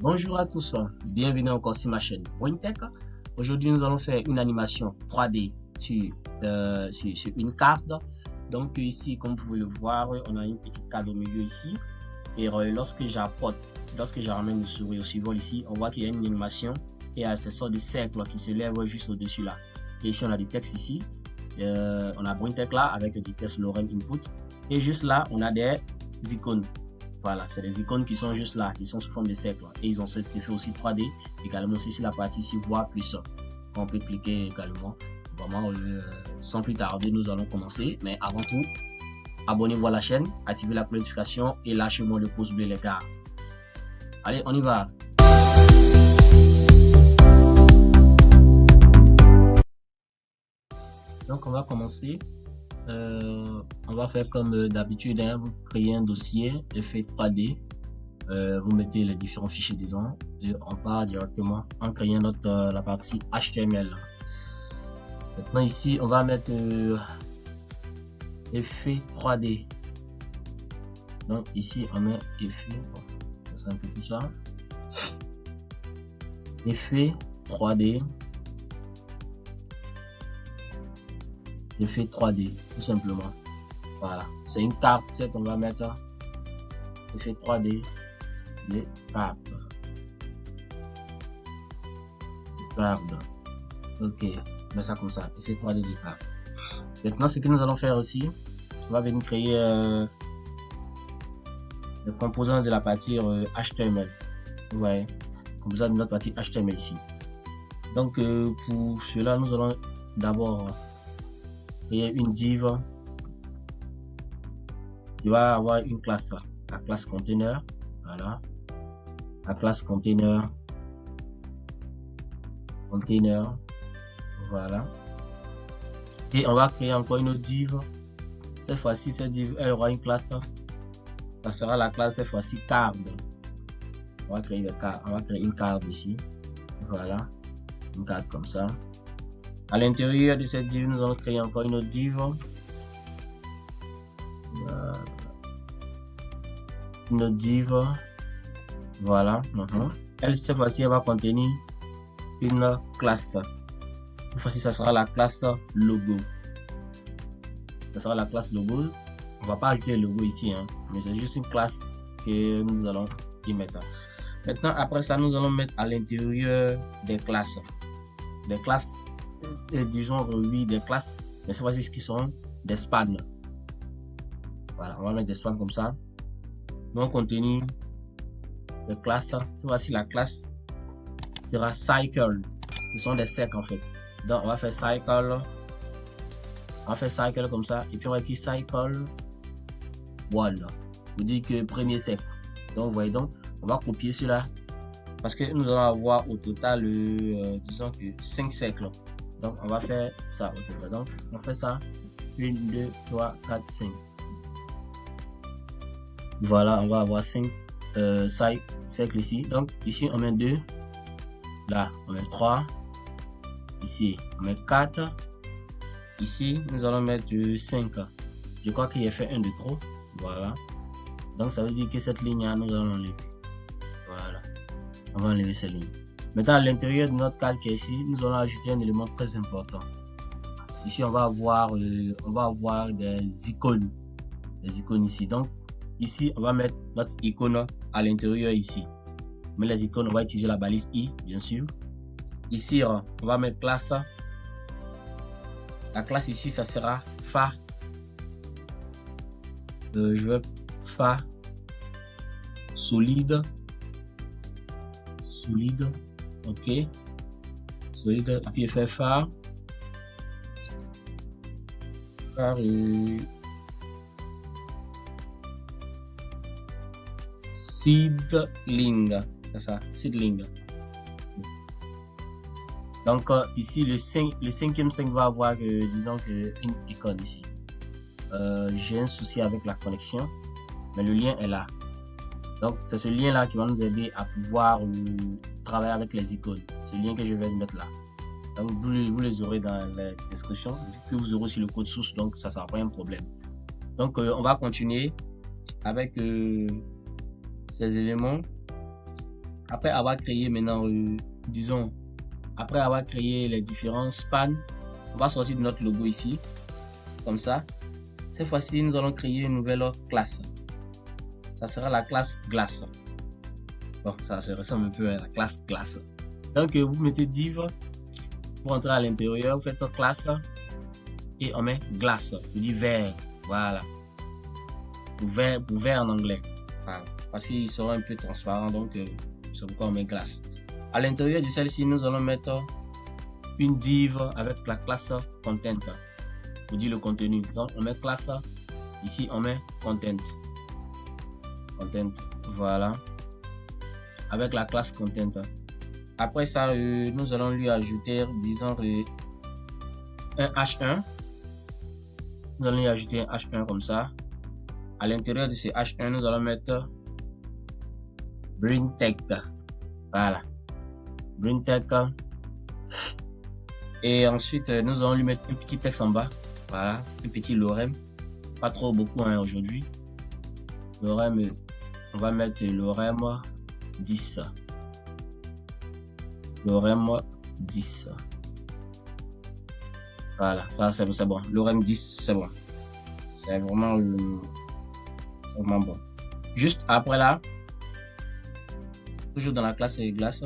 Bonjour à tous, bienvenue encore sur ma chaîne Braintech. Aujourd'hui, nous allons faire une animation 3D sur une carte. Donc ici, comme vous pouvez le voir, on a une petite carte au milieu ici. Et lorsque je ramène le souris au survol ici, on voit qu'il y a une animation et il y a ces sortes de cercles qui se lèvent juste au-dessus là. Et ici, on a des textes ici. On a Braintech là avec du test Lorem Input. Et juste là, on a des icônes. Voilà, c'est des icônes qui sont juste là, qui sont sous forme de cercle. Et ils ont cet effet aussi 3D. Également aussi sur la partie ici, voir plus. On peut cliquer également. Vraiment, sans plus tarder, nous allons commencer. Mais avant tout, abonnez-vous à la chaîne, activez la notification et lâchez-moi le pouce bleu les gars. Allez, on y va. Donc, on va commencer. On va faire comme d'habitude, hein, vous créez un dossier effet 3D, vous mettez les différents fichiers dedans et on part directement en créant la partie HTML. Maintenant ici on va mettre effet 3D. Donc ici on met effet, c'est un peu tout ça, effet 3D. Effet 3D tout simplement. Voilà, c'est une carte, c'est qu'on va mettre effet 3D des cartes. Ok, on met ça comme ça, effet 3D des cartes. Maintenant, ce que nous allons faire aussi, on va venir créer le composant de la partie HTML. Vous voyez, composant de notre partie HTML ici. Donc pour cela, nous allons d'abord créer une div qui va avoir une classe, la classe container. Voilà, la classe container, voilà, et on va créer encore une autre div. Cette fois-ci, cette div elle aura une classe, ça sera la classe cette fois-ci card. On va créer une carte ici. Voilà, une carte comme ça. À l'intérieur de cette div, nous allons créer encore une autre div. Une autre div. Voilà. Elle, cette fois-ci, elle va contenir une classe. Cette fois-ci, ça sera la classe logo. Ça sera la classe logo. On va pas ajouter le logo ici, hein, mais c'est juste une classe que nous allons y mettre. Maintenant, après ça, nous allons mettre à l'intérieur des classes. Des classes. Disons oui, des classes, mais cette fois-ci qui sont des spans. Voilà, on va mettre des spans comme ça. Donc contenu de classe, cette fois-ci la classe sera cycle. Ce sont des cercles en fait. Donc on va faire cycle, comme ça, et puis on va écrire cycle wall. Vous dit que premier cercle. Donc vous voyez, donc on va copier cela parce que nous allons avoir au total disons que 5 cercles. Donc on va faire ça au total. Donc on fait ça 1, 2, 3, 4, 5. Voilà, on va avoir 5 cercles ici. Donc ici on met 2, là on met 3, ici on met 4, ici nous allons mettre 5. Je crois qu'il y a fait un de trop. Voilà, donc ça veut dire que cette ligne nous allons l'enlever. Voilà, on va enlever cette ligne. Maintenant, à l'intérieur de notre calque ici, nous allons ajouter un élément très important. Ici, on va avoir des icônes ici. Donc, ici, on va mettre notre icône à l'intérieur ici. Mais les icônes, on va utiliser la balise i, bien sûr. Ici, on va mettre classe. La classe ici, ça sera fa. Je veux fa solide. Ok, solide, et puis faire phare seedling, c'est ça, seedling. Donc ici le 5e 5 va avoir disons que une icône ici. J'ai un souci avec la connexion, mais le lien est là. Donc c'est ce lien là qui va nous aider à pouvoir travailler avec les icônes. Ce lien que je vais mettre là. Donc vous les aurez dans la description, que vous aurez aussi le code source, donc ça sera pas un problème. Donc on va continuer avec ces éléments. après avoir créé maintenant, disons, après avoir créé les différents spans, on va sortir de notre logo ici, comme ça. Cette fois-ci, nous allons créer une nouvelle classe. Ça sera la classe glace. Bon, ça se ressemble un peu à la classe glace. Donc, vous mettez div pour entrer à l'intérieur, vous faites classe et on met glace. Je dis vert, voilà. Pour vert en anglais. Voilà. Parce qu'il sera un peu transparent, donc c'est pourquoi on met glace. À l'intérieur de celle-ci, nous allons mettre une div avec la classe content. Pour dire le contenu. Donc, on met classe. Ici, on met content. Content, voilà. Avec la classe content. Après ça, nous allons lui ajouter, disons, un H1. Nous allons lui ajouter un H1 comme ça. À l'intérieur de ce H1, nous allons mettre bring tech. Voilà. Bring tech. Et ensuite, nous allons lui mettre un petit texte en bas. Voilà. Un petit lorem. Pas trop beaucoup hein, aujourd'hui. Lorem, on va mettre lorem 10. Lorem 10. Voilà. Ça, c'est bon. Lorem 10, c'est bon. C'est vraiment bon. Juste après là, toujours dans la classe glace,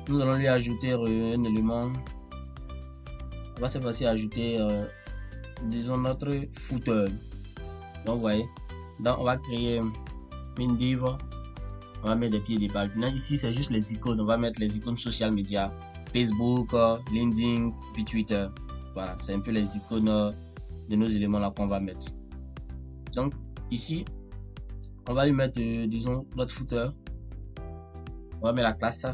nous allons lui ajouter un élément. On va cette fois-ci ajouter, disons, notre footer. Donc, vous voyez, donc on va créer une div. On va mettre des pieds des pages. Maintenant, ici, c'est juste les icônes. On va mettre les icônes social media, Facebook, LinkedIn, puis Twitter. Voilà, c'est un peu les icônes de nos éléments là qu'on va mettre. Donc, ici, on va lui mettre, disons, notre footer. On va mettre la classe.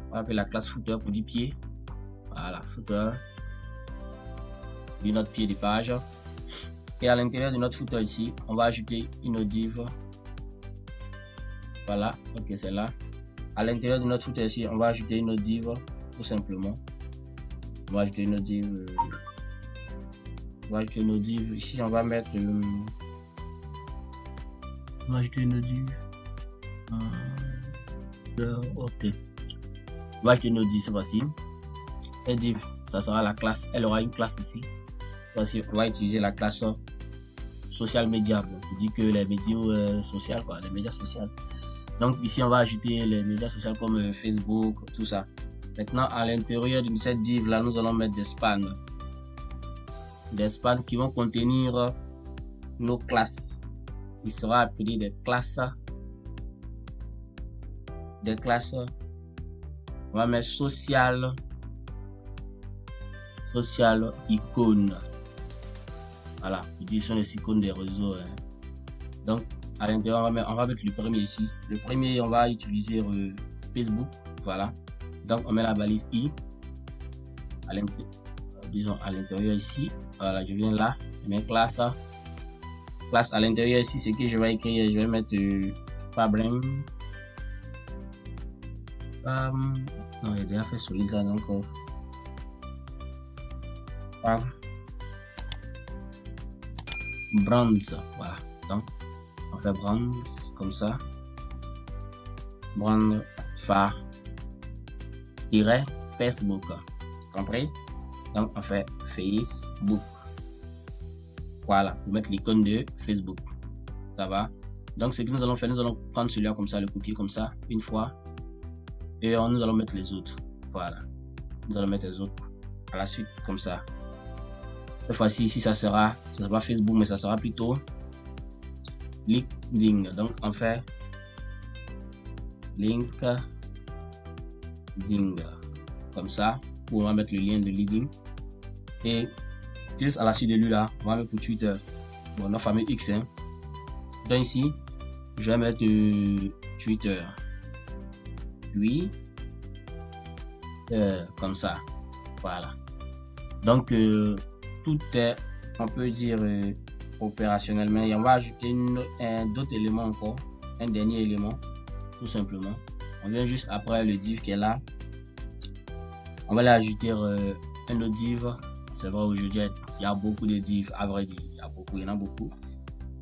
On va appeler la classe footer pour 10 pieds. Voilà, footer. Notre pied de page. Et à l'intérieur de notre footer ici, on va ajouter une div. Voilà, ok, c'est là. À l'intérieur de notre footer ici, on va ajouter une div, tout simplement. On va ajouter une div. On va ajouter une div. Ici, on va mettre. On va ajouter une div. Ok. On va ajouter une div, c'est facile. Cette div, ça sera la classe. Elle aura une classe ici. Voici, on va utiliser la classe social media. On dit que les médias sociaux, quoi, les médias sociaux. Donc ici, on va ajouter les médias sociaux comme Facebook, tout ça. Maintenant, à l'intérieur de cette div là, nous allons mettre des spans. Des spans qui vont contenir nos classes. Qui sera appelé des classes. Des classes. On va mettre social icône. Voilà, utilisons les icônes des réseaux. Hein. Donc, à l'intérieur, on va mettre le premier ici. Le premier, on va utiliser Facebook. Voilà. Donc, on met la balise i. Disons à l'intérieur ici. Voilà, je viens là. Je mets classe. Classe à l'intérieur ici, c'est que je vais écrire. Je vais mettre Fabrem. Non, il a déjà fait solide là, donc. Brands, voilà. Donc, on fait brands comme ça. Brand phare Facebook. Compris? Donc, on fait Facebook. Voilà, pour mettre l'icône de Facebook. Ça va? Donc, ce que nous allons faire, nous allons prendre celui-là comme ça, le copier comme ça, une fois. Et nous allons mettre les autres. Voilà. Nous allons mettre les autres à la suite, comme ça. Cette fois-ci, ici, ça sera pas Facebook, mais ça sera plutôt LinkedIn. Donc, on fait LinkedIn. Comme ça, pour on va mettre le lien de LinkedIn. Et juste à la suite de lui là, on va mettre pour Twitter. Bon, notre fameux X. Hein. Donc ici, je vais mettre Twitter. Puis, comme ça. Voilà. Donc, tout est, on peut dire, opérationnellement. Et on va ajouter d'autres éléments encore. Un dernier élément, tout simplement. On vient juste après le div qui est là. On va aller ajouter un autre div. C'est vrai, aujourd'hui, il y a beaucoup de divs, à vrai dire. Il y en a beaucoup.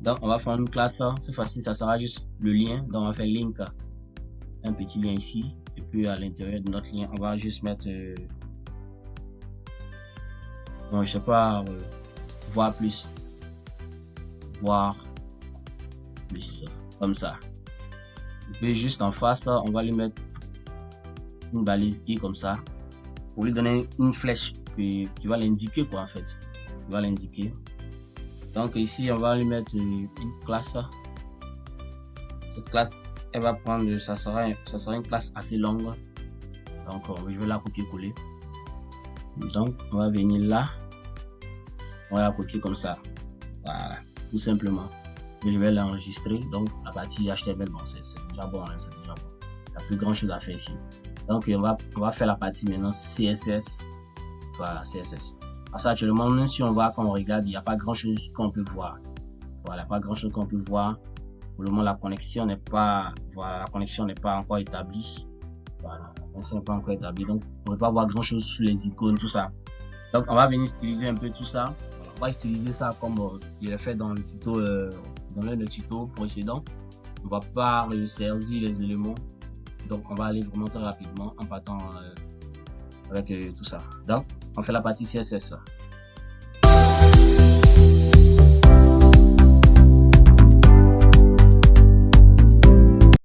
Donc, on va faire une classe. Cette fois-ci, ça sera juste le lien. Donc, on va faire link. un petit lien ici, et puis à l'intérieur de notre lien, on va juste mettre, bon, je sais pas, voir plus, comme ça. Et puis juste en face, on va lui mettre une balise I comme ça, pour lui donner une flèche qui va l'indiquer quoi en fait, qui va l'indiquer. Donc ici on va lui mettre une classe. Cette classe elle va prendre, ça sera une classe assez longue, donc je vais la copier-coller. Donc on va venir là, on va la copier comme ça, voilà, tout simplement. Et je vais l'enregistrer. Donc la partie HTML, bon, c'est déjà bon, hein, c'est déjà bon. Il n'y a plus grand chose à faire ici. Donc on va faire la partie maintenant CSS. Voilà, CSS. Parce que actuellement, même si on voit, quand on regarde, il n'y a pas grand chose qu'on peut voir. Voilà, pas grand chose qu'on peut voir. Pour le moment, la connexion n'est pas, voilà, la connexion n'est pas encore établie. Voilà, la connexion n'est pas encore établie. Donc on ne peut pas voir grand chose sur les icônes, tout ça. Donc on va venir styliser un peu tout ça. Voilà, on va utiliser ça comme je l'ai fait dans le tuto, dans l'un des tutos précédents. On va pas saisir les éléments. Donc on va aller vraiment très rapidement en partant avec tout ça. Donc on fait la partie CSS.